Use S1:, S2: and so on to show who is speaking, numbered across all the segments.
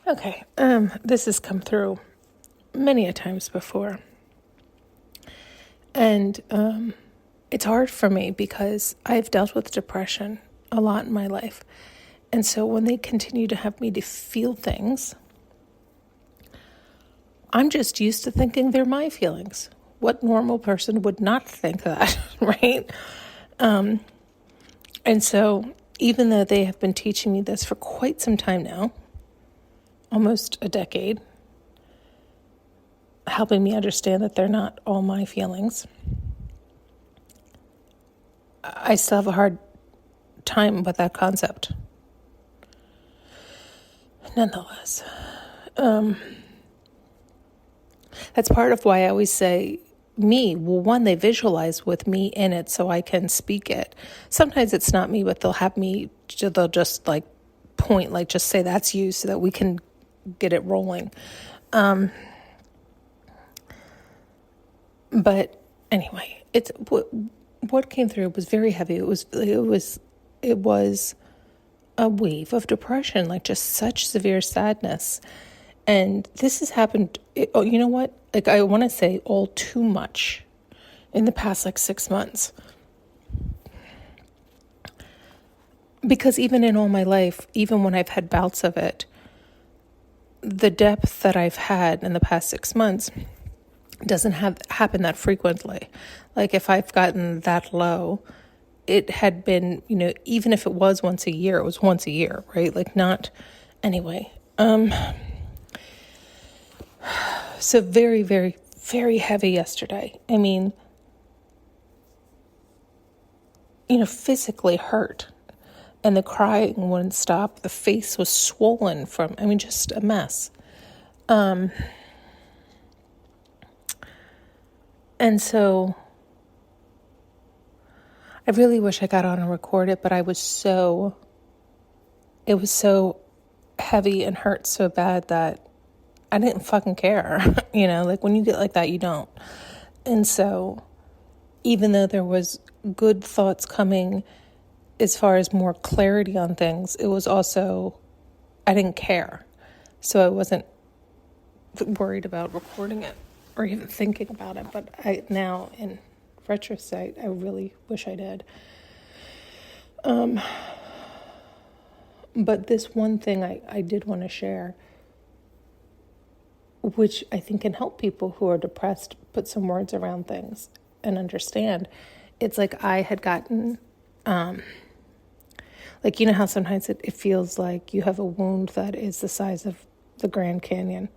S1: Okay, this has come through many a times before. And it's hard for me because I've dealt with depression a lot in my life. And so when they continue to have me to feel things, I'm just used to thinking they're my feelings. What normal person would not think that, right? And so even though they have been teaching me this for quite some time now, almost a decade, helping me understand that they're not all my feelings, I still have a hard time with that concept. Nonetheless, that's part of why I always say me. Well, one, they visualize with me in it so I can speak it. Sometimes it's not me, but they'll just like point, like just say that's you so that we can get it rolling. But anyway, it's what came through was very heavy. It was a wave of depression, like just such severe sadness. And this has happened, you know what? Like, I want to say all too much in the past, 6 months. Because even in all my life, even when I've had bouts of it, the depth that I've had in the past 6 months doesn't happen that frequently. Like, if I've gotten that low, it had been, even if it was once a year, it was once a year, right? Like, not, anyway. So very, very, very heavy yesterday. I mean, physically hurt. And the crying wouldn't stop. The face was swollen just a mess. And so I really wish I got on and recorded it, but it was so heavy and hurt so bad that I didn't fucking care. Like when you get like that, you don't. And so even though there was good thoughts coming as far as more clarity on things, it was also, I didn't care. So I wasn't worried about recording it or even thinking about it. But now in retrospect, I really wish I did. But this one thing I did want to share, which I think can help people who are depressed put some words around things and understand. It's like I had gotten, like, how sometimes it feels like you have a wound that is the size of the Grand Canyon.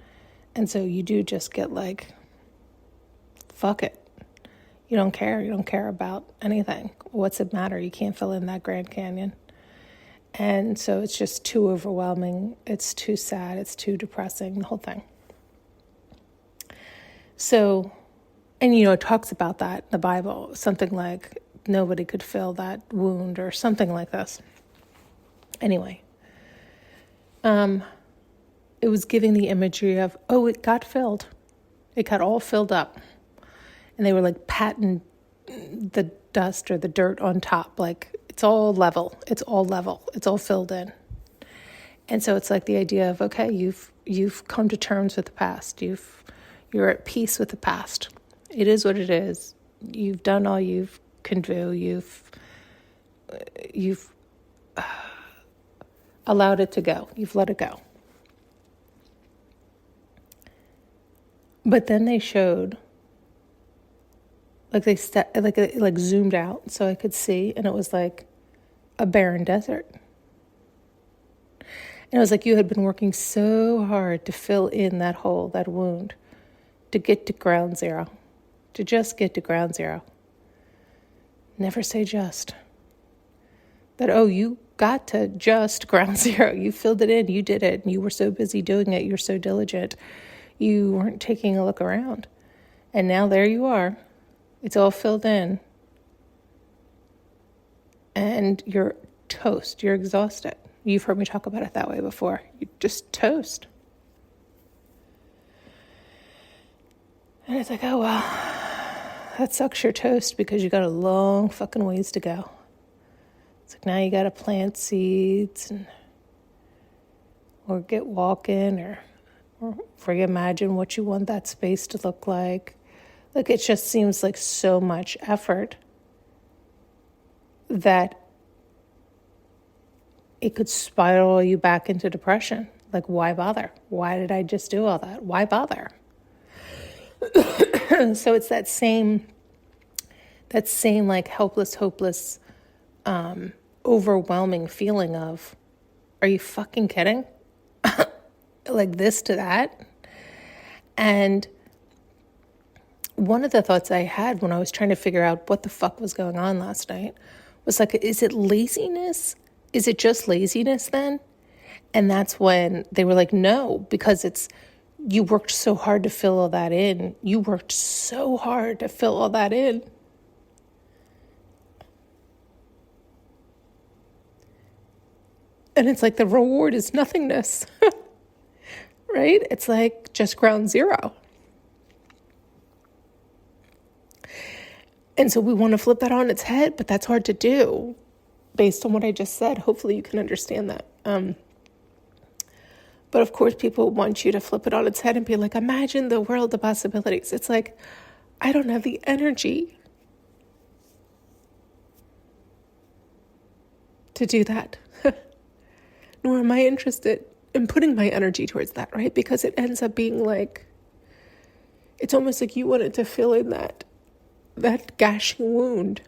S1: And so you do just get like, fuck it. You don't care. You don't care about anything. What's it matter? You can't fill in that Grand Canyon. And so it's just too overwhelming. It's too sad. It's too depressing, the whole thing. So, and it talks about that in the Bible, something like nobody could fill that wound or something like this. Anyway, it was giving the imagery of, it got filled. It got all filled up. And they were like patting the dust or the dirt on top, like it's all level. It's all level. It's all filled in. And so it's like the idea of, okay, you've come to terms with the past. You're at peace with the past. It is what it is. You've done all you can do. You've allowed it to go. You've let it go. But then they showed, like they zoomed out so I could see, and it was like a barren desert. And it was like you had been working so hard to fill in that hole, that wound, to get to ground zero, to just get to ground zero. Never say just. That, you got to just ground zero. You filled it in. You did it. And you were so busy doing it. You're so diligent. You weren't taking a look around. And now there you are. It's all filled in. And you're toast. You're exhausted. You've heard me talk about it that way before. You're just toast. And it's like, oh, well, that sucks, you're toast because you got a long fucking ways to go. It's like now you got to plant seeds and or get walking or reimagine what you want that space to look like. Like, it just seems like so much effort that it could spiral you back into depression. Like, why bother? Why did I just do all that? Why bother? So it's that same like helpless, hopeless, overwhelming feeling of, are you fucking kidding? Like this to that. And one of the thoughts I had when I was trying to figure out what the fuck was going on last night was like, is it laziness? Is it just laziness then? And that's when they were like, no, because you worked so hard to fill all that in. You worked so hard to fill all that in. And it's like the reward is nothingness, right? It's like just ground zero. And so we want to flip that on its head, but that's hard to do based on what I just said. Hopefully you can understand that. But of course, people want you to flip it on its head and be like, imagine the world of possibilities. It's like, I don't have the energy to do that. Nor am I interested in putting my energy towards that, right? Because it ends up being like, it's almost like you wanted to fill in that gashing wound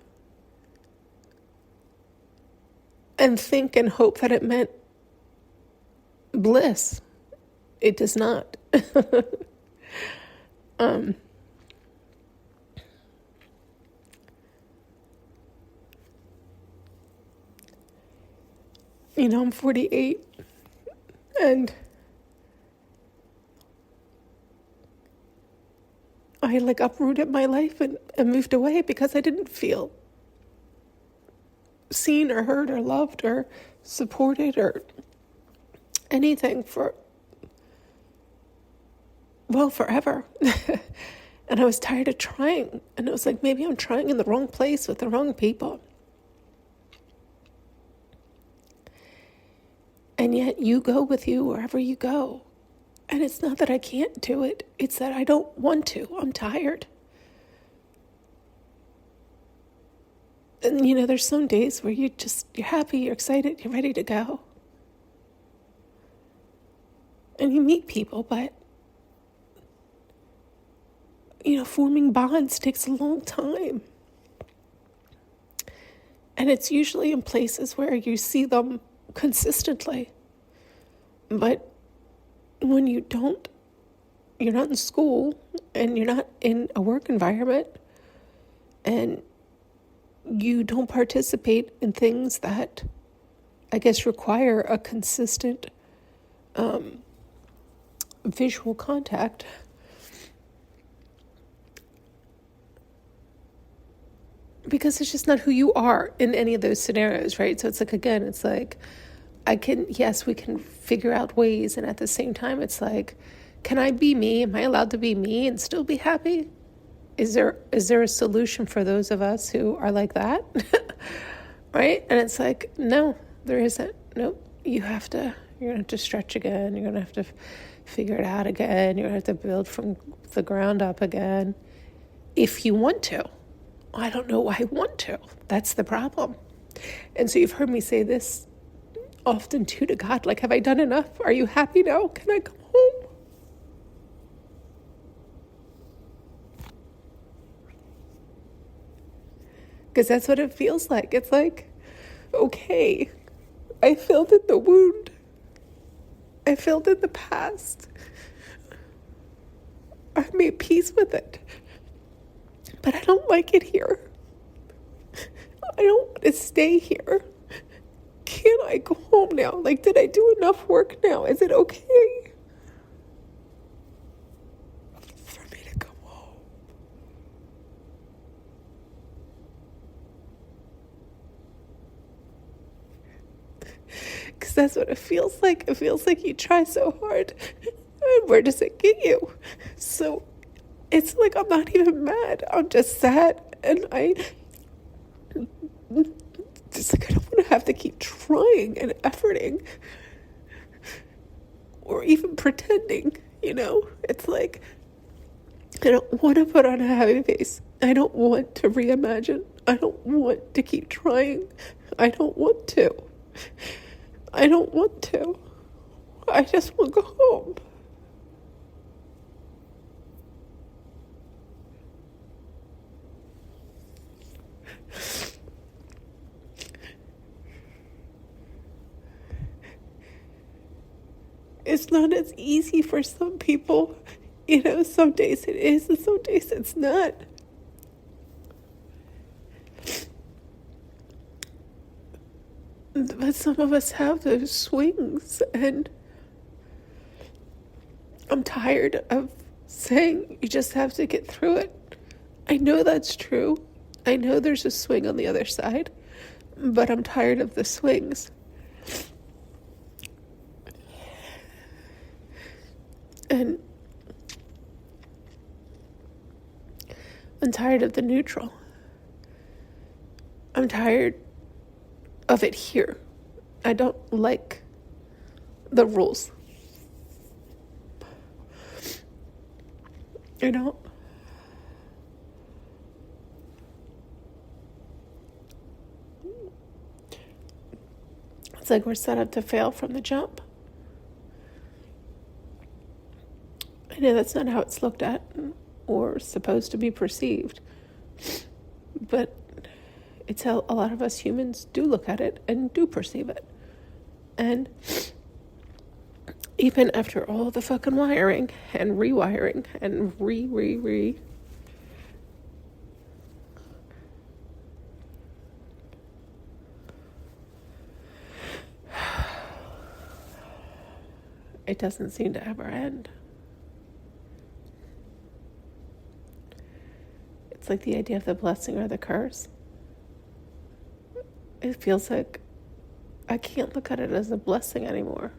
S1: and think and hope that it meant bliss. It does not. I'm 48 and I like uprooted my life and moved away because I didn't feel seen or heard or loved or supported or anything forever. And I was tired of trying. And it was like, maybe I'm trying in the wrong place with the wrong people. And yet you go with you wherever you go. And it's not that I can't do it. It's that I don't want to. I'm tired. And there's some days where you're happy, you're excited, you're ready to go. And you meet people, but forming bonds takes a long time. And it's usually in places where you see them consistently. But when you don't, you're not in school and you're not in a work environment and you don't participate in things that I guess require a consistent visual contact. Because it's just not who you are in any of those scenarios, right? So it's like, again, it's like, we can figure out ways. And at the same time, it's like, can I be me? Am I allowed to be me and still be happy? Is there a solution for those of us who are like that? Right? And it's like, no, there isn't. Nope. You're going to have to stretch again. You're going to have to figure it out again. You're going to have to build from the ground up again. If you want to. I don't know why I want to. That's the problem. And so you've heard me say this often too to God, like, have I done enough? Are you happy now? Can I come home? Because that's what it feels like. It's like, okay, I filled in the wound. I filled in the past. I made peace with it. But I don't like it here. I don't want to stay here. Can I go home now? Like, did I do enough work now? Is it okay for me to come home? Because that's what it feels like. It feels like you try so hard. And where does it get you? So it's like I'm not even mad. I'm just sad. And I don't want to have to keep trying and efforting
S2: or even pretending, you know? It's like, I don't want to put on a happy face. I don't want to reimagine. I don't want to keep trying. I don't want to. I don't want to. I just want to go home. It's not as easy for some people. You know, some days it is and some days it's not. But some of us have those swings, and I'm tired of saying you just have to get through it. I know that's true. I know there's a swing on the other side, but I'm tired of the swings. And I'm tired of the neutral. I'm tired of it here. I don't like the rules. I don't. It's like we're set up to fail from the jump. I know that's not how it's looked at or supposed to be perceived, but it's how a lot of us humans do look at it and do perceive it. And even after all the fucking wiring and rewiring and re, it doesn't seem to ever end. It's like the idea of the blessing or the curse. It feels like I can't look at it as a blessing anymore.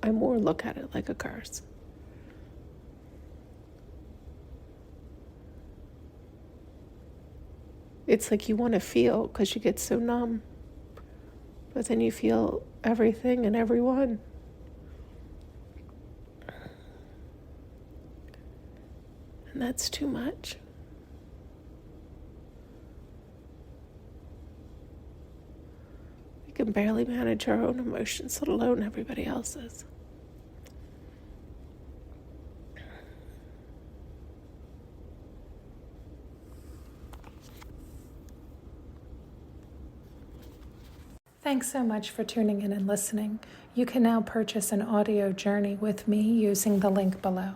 S2: I more look at it like a curse. It's like you want to feel because you get so numb. But then you feel everything and everyone. And that's too much. We can barely manage our own emotions, let alone everybody else's.
S1: Thanks so much for tuning in and listening. You can now purchase an audio journey with me using the link below.